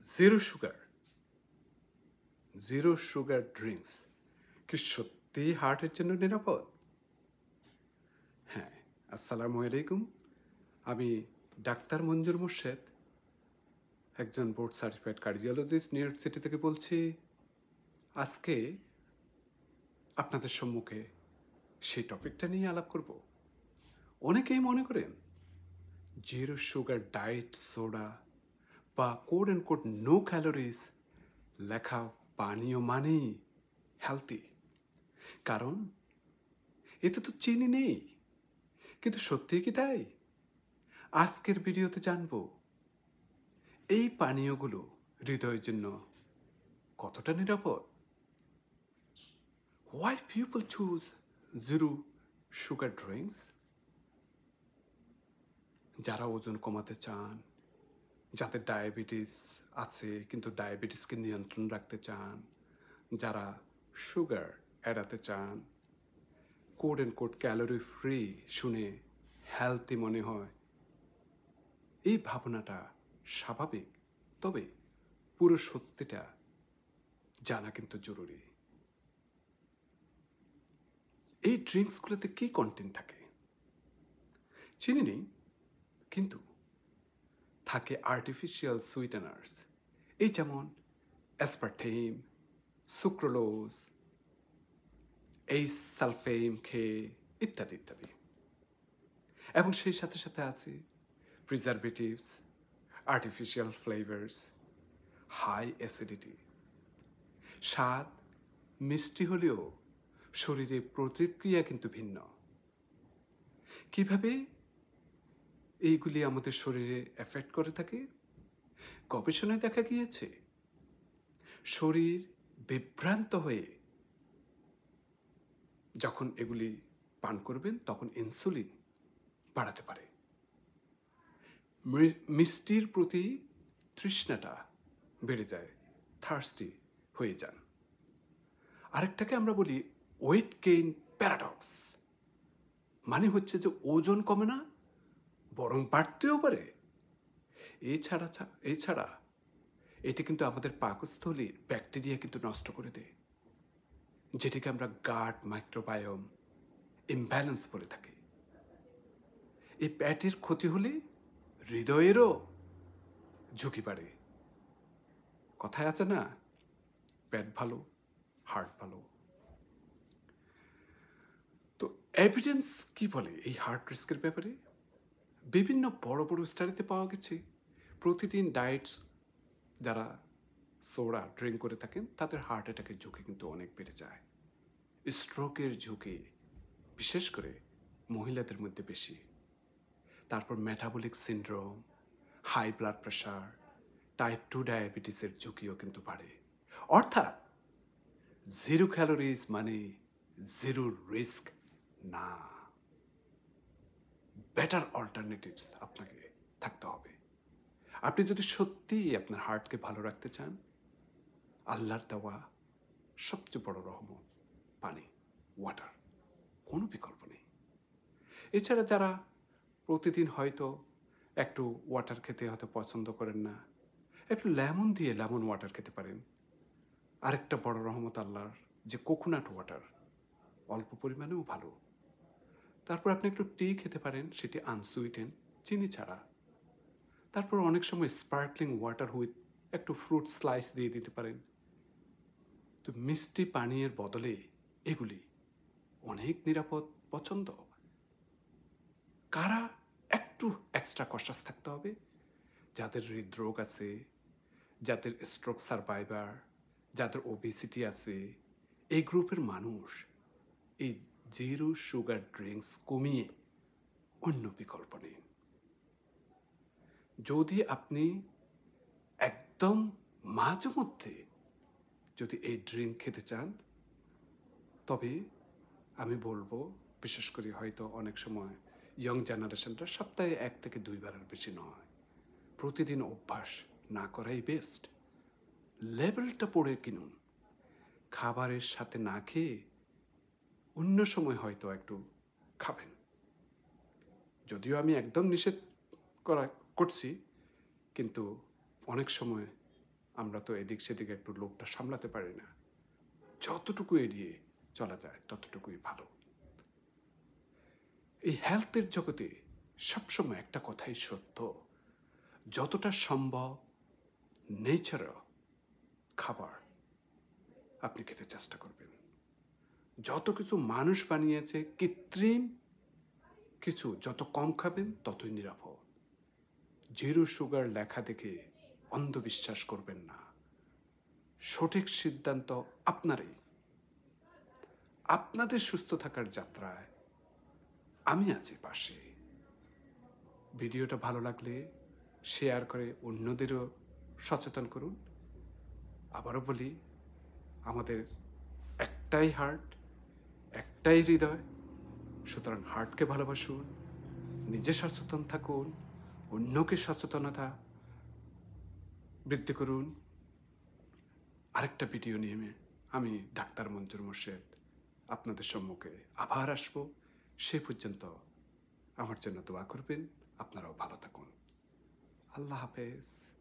Zero sugar drinks কি সত্যিই হার্টের জন্য নিরাপদ? হ্যাঁ, আসসালামু আলাইকুম। আমি ডাক্তার মঞ্জুর মোর্শেদ, একজন board certified cardiologist, new York city থেকে বলছি। আজকে আপনাদের সম্মুখে সেই টপিকটা নিয়ে আলাপ করব। অনেকেই মনে করেন জিরো সুগার ডায়েট সোডা বা code and code no calories লেখা পানীয় মানেই হেলদি, কারণ এতে তো চিনি নেই। কিন্তু সত্যি কি তাই? আজকের ভিডিওতে জানবো এই পানীয়গুলো হৃদয়ের জন্য কতটা নিরাপদ। Why people choose zero sugar drinks? যারা ওজন কমাতে চান, যাদের ডায়াবেটিস আছে কিন্তু ডায়াবেটিসকে নিয়ন্ত্রণ রাখতে চান, যারা সুগার এড়াতে চান, code and code calorie free শুনে হেলদি মনে হয়, এই ভাবনাটা স্বাভাবিক। তবে পুরো সত্যিটা জানা কিন্তু জরুরি। এই ড্রিঙ্কসগুলোতে কি কন্টেন্ট থাকে চিনি নেই, কিন্তু থাকে আর্টিফিশিয়াল সুইটেনার্স, এই যেমন অ্যাসপারটেম, সুক্রোলোজ, এই সালফেম খেয়ে ইত্যাদি ইত্যাদি। এবং সেই সাথে সাথে আছে preservatives, artificial flavours, high acidity. স্বাদ মিষ্টি হলেও শরীরে প্রতিক্রিয়া কিন্তু ভিন্ন। কিভাবে এইগুলি আমাদের শরীরে এফেক্ট করে থাকে? গবেষণায় দেখা গিয়েছে শরীর বিভ্রান্ত হয়ে যখন এগুলি পান করবেন তখন ইনসুলিন বাড়াতে পারে, মিষ্টির প্রতি তৃষ্ণাটা বেড়ে যায়, থার্স্টি হয়ে যান। আরেকটাকে আমরা বলি ওয়েট গেইন প্যারাডক্স, মানে হচ্ছে যে ওজন কমে না, বরং বাড়তেও পারে। এছাড়া এটি কিন্তু আমাদের পাকস্থলীর ব্যাকটেরিয়া কিন্তু নষ্ট করে দেয়, যেটিকে আমরা গাট মাইক্রোবায়োম ইমব্যালেন্স বলে থাকি। এই পেটের ক্ষতি হলে হৃদয়েরও ঝুঁকি বাড়ে। কথায় আছে না, পেট ভালো হার্ট ভালো। তো এভিডেন্স কি বলে এই হার্ট রিস্কের ব্যাপারে? বিভিন্ন বড় বড় স্টাডিতে পাওয়া গেছে প্রতিদিন ডায়েট যারা সোডা ড্রিঙ্ক করে থাকেন তাদের হার্ট অ্যাটাকের ঝুঁকি কিন্তু অনেক বেড়ে যায়। স্ট্রোকের ঝুঁকি বিশেষ করে মহিলাদের মধ্যে বেশি। তারপর metabolic syndrome, high blood pressure, type 2 ডায়াবেটিসের ঝুঁকিও কিন্তু বাড়ে। অর্থাৎ জিরো ক্যালোরিজ মানে জিরো রিস্ক না, বেটার অল্টারনেটিভস আপনাকে থাকতে হবে। আপনি যদি সত্যিই আপনার হার্টকে ভালো রাখতে চান, আল্লাহর দেওয়া সবচেয়ে বড় রহমত পানি, ওয়াটার, কোনো বিকল্প নেই। এছাড়া যারা প্রতিদিন হয়তো একটু ওয়াটার খেতে হয়তো পছন্দ করেন না, একটু লেমন দিয়ে লেমন ওয়াটার খেতে পারেন। আরেকটা বড় রহমত আল্লাহর যে কোকোনাট ওয়াটার, অল্প পরিমাণেও ভালো। তারপর আপনি একটু টি খেতে পারেন, সেটি আনসুইটেন, চিনি ছাড়া। তারপর অনেক সময় স্পার্কলিং ওয়াটার উইথ একটু ফ্রুট স্লাইস দিয়ে দিতে পারেন। তো মিষ্টি পানীয়ের বদলে এগুলি অনেক নিরাপদ পছন্দ। কারা একটু এক্সট্রা কশাস থাকতে হবে? যাদের হৃদরোগ আছে, যাদের স্ট্রোক সার্ভাইভার, যাদের ওবেসিটি আছে, এই গ্রুপের মানুষ এই জিরো সুগার ড্রিঙ্কস কমিয়ে অন্য বিকল্প নিন। যদি আপনি একদম মাঝে মধ্যে যদি এই ড্রিঙ্ক খেতে চান, তবে আমি বলবো, বিশেষ করে হয়তো অনেক সময় ইয়ং জেনারেশনটা সপ্তাহে 1 থেকে 2 বারের বেশি নয়, প্রতিদিন অভ্যাস না করাই বেস্ট। লেবেলটা পড়ে কিনুন। খাবারের সাথে না খেয়ে অন্য সময় হয়তো একটু খাবেন। যদিও আমি একদম নিষেধ করছি, কিন্তু অনেক সময় আমরা তো এদিক সেদিক একটু লোভটা সামলাতে পারি না। যতটুকু এড়িয়ে চলা যায় ততটুকুই ভালো। এই হেলথের জগতে সবসময় একটা কথাই সত্য, যতটা সম্ভব নেচারাল খাবার আপনি খেতে চেষ্টা করবেন। যত কিছু মানুষ বানিয়েছে কৃত্রিম কিছু যত কম খাবেন ততই নিরাপদ। জিরো সুগার লেখা দেখে অন্ধবিশ্বাস করবেন না। সঠিক সিদ্ধান্ত আপনারই। আপনাদের সুস্থ থাকার যাত্রায় আমি আছি পাশে। ভিডিওটা ভালো লাগলে শেয়ার করে অন্যদেরও সচেতন করুন। আবারও বলি, আমাদের একটাই হার্ট, একটাই হৃদয়। সুতরাং হার্টকে ভালোবাসুন, নিজে সচেতন থাকুন, অন্যকে সচেতনতা বৃদ্ধি করুন। আরেকটা ভিডিও নিয়ে আমি ডাক্তার মঞ্জুর মোর্শেদ আপনাদের সম্মুখে আবার আসবো। সে পর্যন্ত আমার জন্য দোয়া করবেন। আপনারাও ভালো থাকুন। আল্লাহ হাফেজ।